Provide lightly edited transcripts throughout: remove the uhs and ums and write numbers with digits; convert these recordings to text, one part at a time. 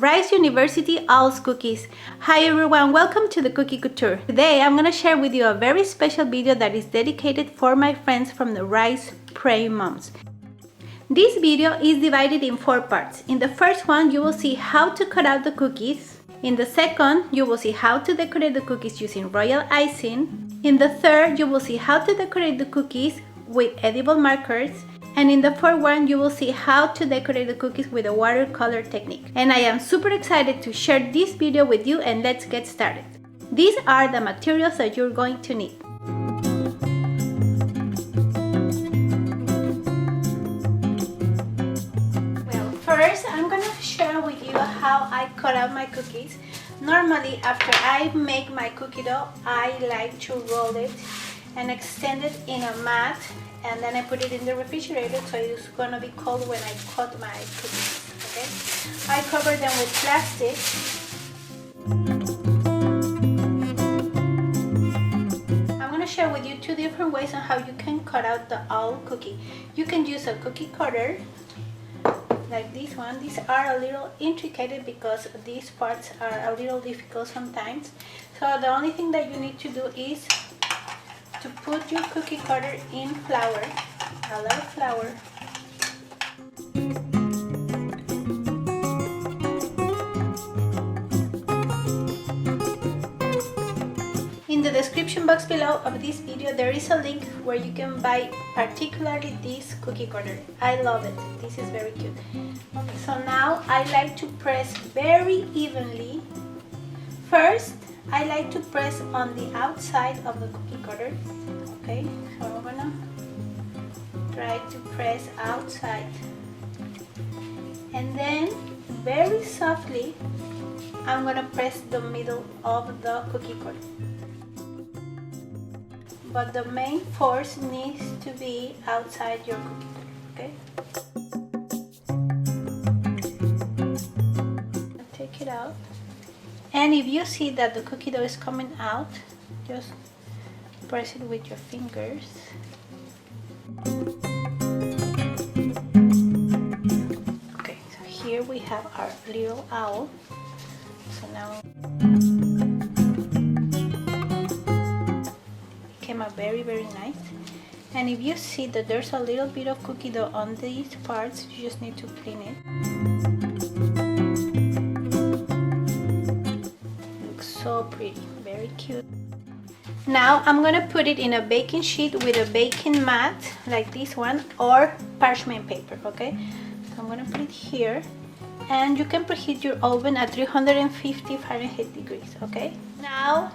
Rice University Owl's Cookies. Hi everyone, welcome to the Cookie Couture. Today I'm going to share with you a very special video that is dedicated for my friends from the Rice Praying Moms. This video is divided in 4 parts. In the first one you will see how to cut out the cookies. In the second you will see how to decorate the cookies using Royal Icing. In the third you will see how to decorate the cookies with edible markers. And in the fourth one, you will see how to decorate the cookies with a watercolor technique. And I am super excited to share this video with you, and let's get started. These are the materials that you're going to need. Well, first I'm going to share with you how I cut out my cookies. Normally, after I make my cookie dough, I like to roll it and extend it in a mat, and then I put it in the refrigerator so it's gonna be cold when I cut my cookies. Okay, I cover them with plastic. I'm gonna share with you 2 different ways on how you can cut out the owl cookie. You can use a cookie cutter like this one. These are a little intricate because these parts are a little difficult sometimes. So the only thing that you need to do is to put your cookie cutter in flour, a lot of flour. In the description box below of this video there is a link where you can buy particularly this cookie cutter. I love it. This is very cute. Okay, so now I like to press very evenly. First, I like to press on the outside of the cookie cutter. Okay, so I'm gonna try to press outside, and then very softly I'm gonna press the middle of the cookie cutter. But the main force needs to be outside your cookie cutter. Okay, take it out. And if you see that the cookie dough is coming out, just press it with your fingers. Okay, so here we have our little owl. So now it came out very nice. And if you see that there's a little bit of cookie dough on these parts, you just need to clean it. So pretty, very cute. Now I'm gonna put it in a baking sheet with a baking mat like this one, or parchment paper. Okay, so I'm gonna put it here, and you can preheat your oven at 350 Fahrenheit degrees. Okay, now,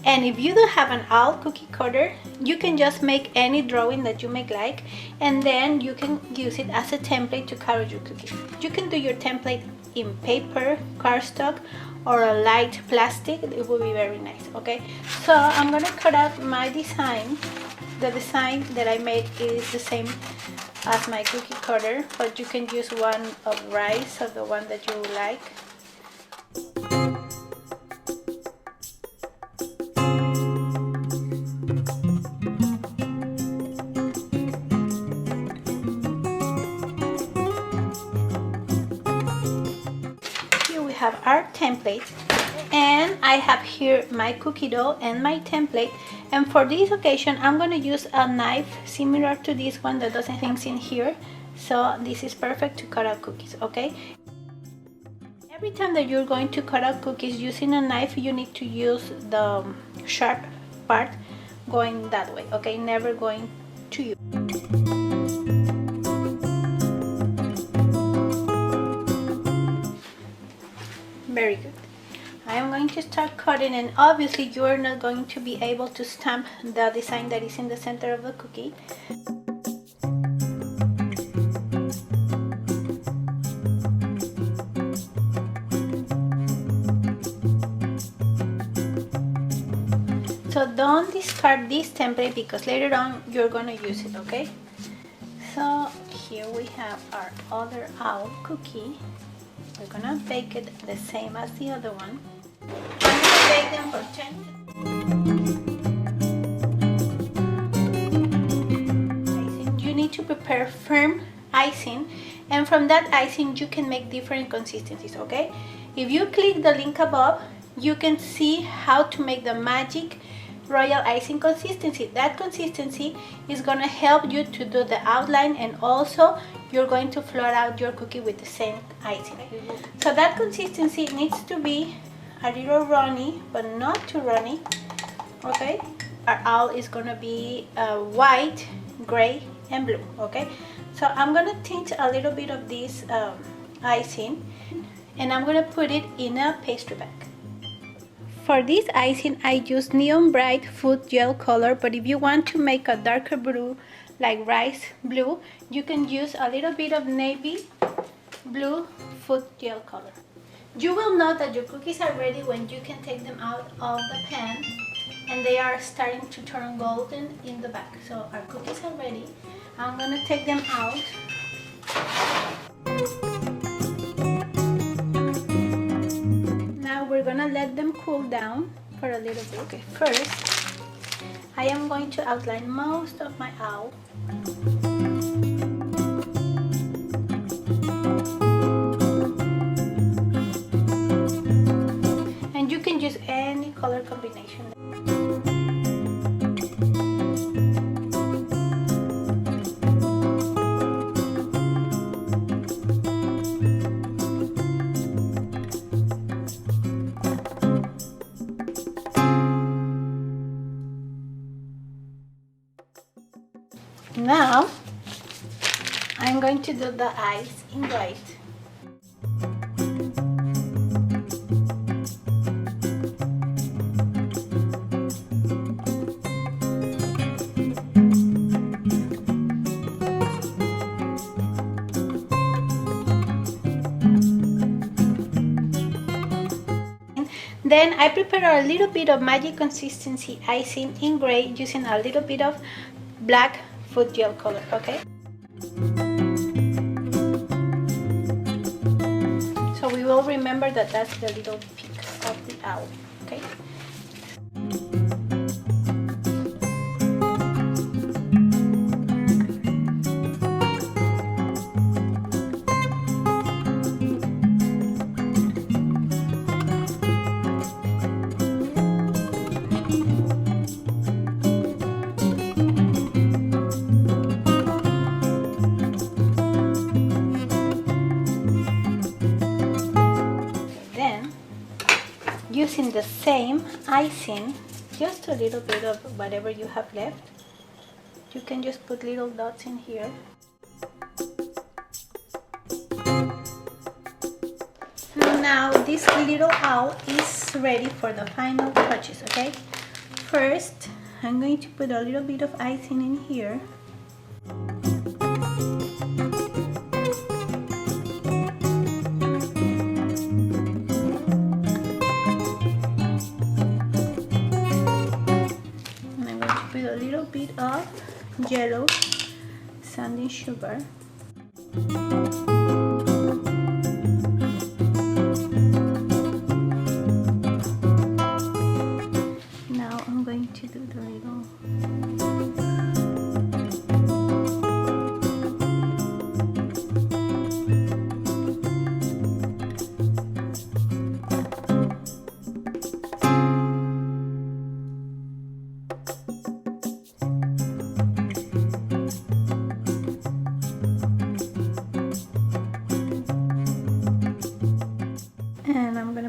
and if you don't have an owl cookie cutter, you can just make any drawing that you make like, and then you can use it as a template to cut out your cookies. You can do your template in paper, cardstock, or a light plastic. It will be very nice. Okay, so I'm gonna cut out my design. The design that I made is the same as my cookie cutter, but you can use one of rice or the one that you like. Have our template, and I have here my cookie dough and my template, and for this occasion I'm going to use a knife similar to this one that doesn't have things in here, so this is perfect to cut out cookies. Okay, every time that you're going to cut out cookies using a knife, you need to use the sharp part going that way. Okay, never going to you. Very good. I am going to start cutting, and obviously you are not going to be able to stamp the design that is in the center of the cookie. So don't discard this template because later on you're going to use it. Okay, so here we have our other owl cookie. We're gonna bake it the same as the other one. I'm gonna bake them for 10. You need to prepare firm icing, and from that icing you can make different consistencies. Okay, If you click the link above, you can see how to make the magic royal icing consistency. That consistency is going to help you to do the outline, and also you're going to float out your cookie with the same icing. So that consistency needs to be a little runny, but not too runny. Okay, our owl is going to be white, gray, and blue. Okay, so I'm going to tinge a little bit of this icing, and I'm going to put it in a pastry bag. For this icing, I use Neon Bright Food Gel color, but if you want to make a darker blue, like rice blue, you can use a little bit of navy blue food gel color. You will know that your cookies are ready when you can take them out of the pan and they are starting to turn golden in the back. So our cookies are ready. I'm going to take them out. We're gonna let them cool down for a little bit. Okay, first I am going to outline most of my owl. And you can use any color combination. Now, I'm going to do the eyes in white. Then I prepare a little bit of magic consistency icing in gray using a little bit of black food gel color. Okay, so we will remember that that's the little peak of the owl. Okay, using the same icing, just a little bit of whatever you have left. You can just put little dots in here. Now this little owl is ready for the final touches. Okay, first I'm going to put a little bit of icing in here. Bit of yellow sanding sugar. Now I'm going to do the little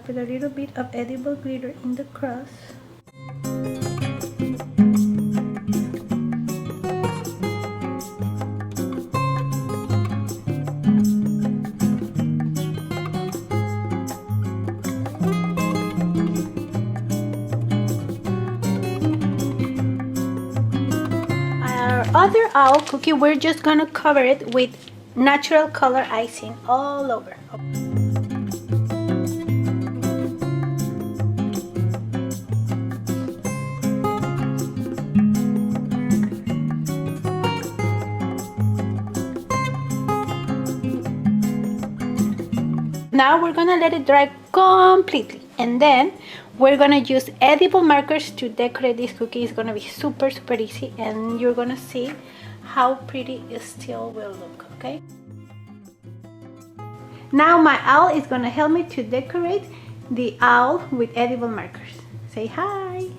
put a little bit of edible glitter in the crust. Our other owl cookie, we're just gonna cover it with natural color icing all over. Now we're gonna let it dry completely, and then we're gonna use edible markers to decorate this cookie. It's gonna be super easy, and you're gonna see how pretty it still will look. Okay, Now my owl is gonna help me to decorate the owl with edible markers. Say hi!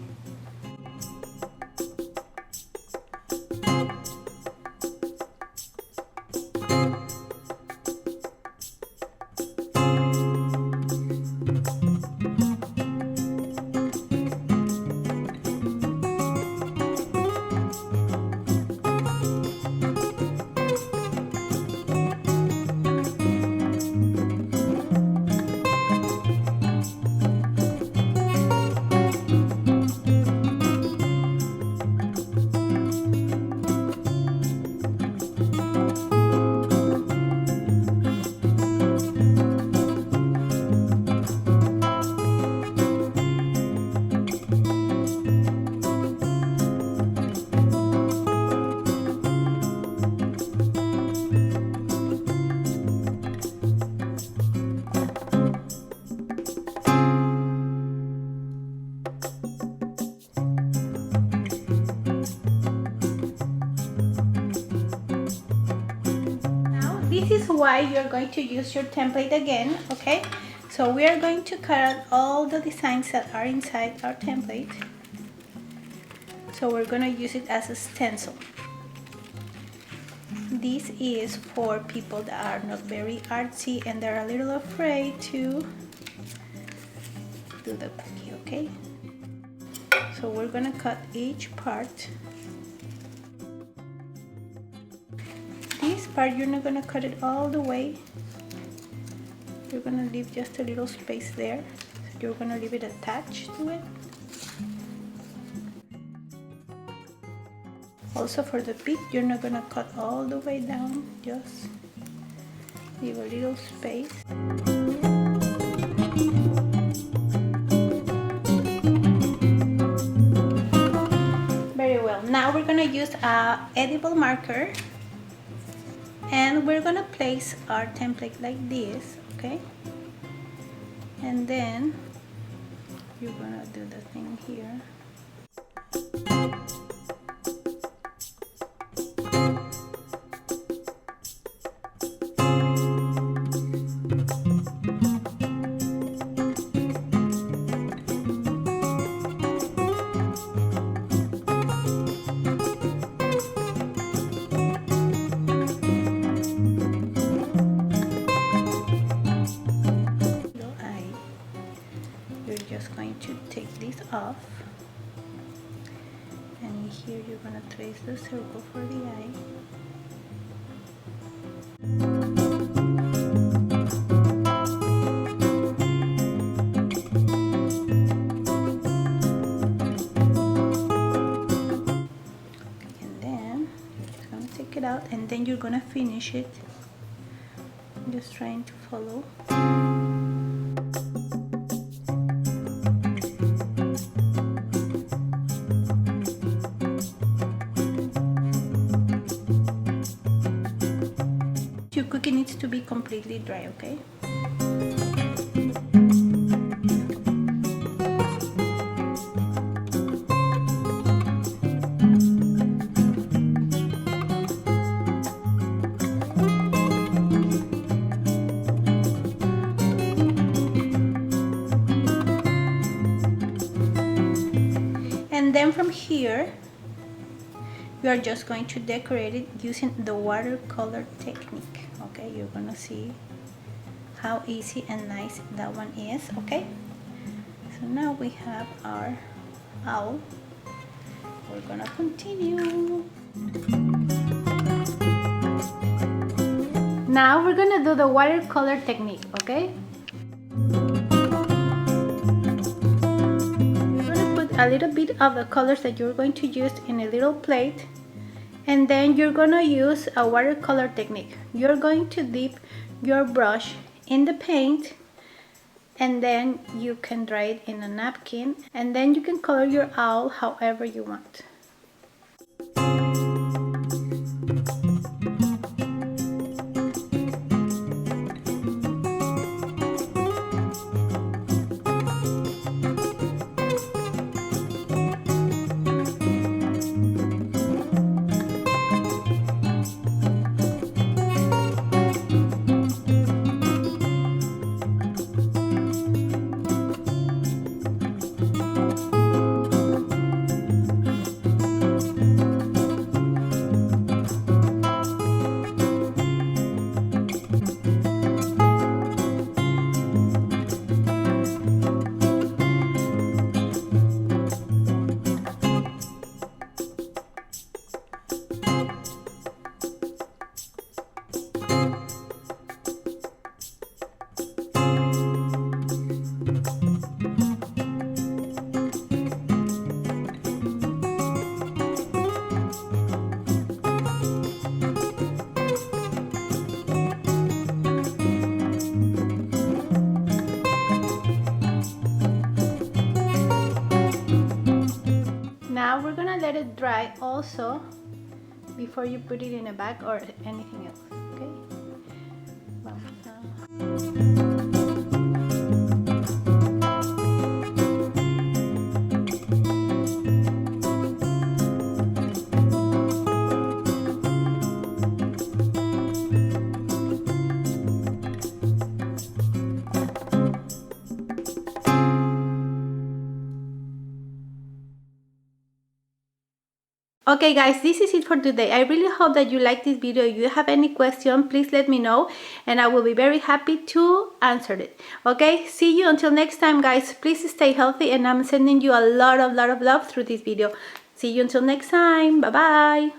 This is why you're going to use your template again, okay? So we are going to cut out all the designs that are inside our template. So we're going to use it as a stencil. This is for people that are not very artsy and they're a little afraid to do the cookie, okay? So we're going to cut each part. This part, you're not gonna cut it all the way. You're gonna leave just a little space there. So you're gonna leave it attached to it. Also for the beak, you're not gonna cut all the way down. Just leave a little space. Very well. Now we're gonna use a edible marker. And we're gonna place our template like this, okay? And then you're gonna do the thing here. Off, and here you're gonna trace the circle for the eye. And then you're just gonna take it out, and then you're gonna finish it. I'm just trying to follow. Your cookie needs to be completely dry, okay? And then from here, you are just going to decorate it using the watercolor technique. Okay, you're gonna see how easy and nice that one is. Okay, so now we have our owl. We're gonna continue. Now we're gonna do the watercolor technique. Okay, you're gonna put a little bit of the colors that you're going to use in a little plate. And then you're gonna use a watercolor technique. You're going to dip your brush in the paint, and then you can dry it in a napkin, and then you can color your owl however you want. dry also before you put it in a bag or anything else, okay? Okay guys, this is it for today. I really hope that you like this video. If you have any question, please let me know and I will be very happy to answer it. Okay, see you until next time guys. Please stay healthy and I'm sending you a lot of love through this video. See you until next time. Bye bye.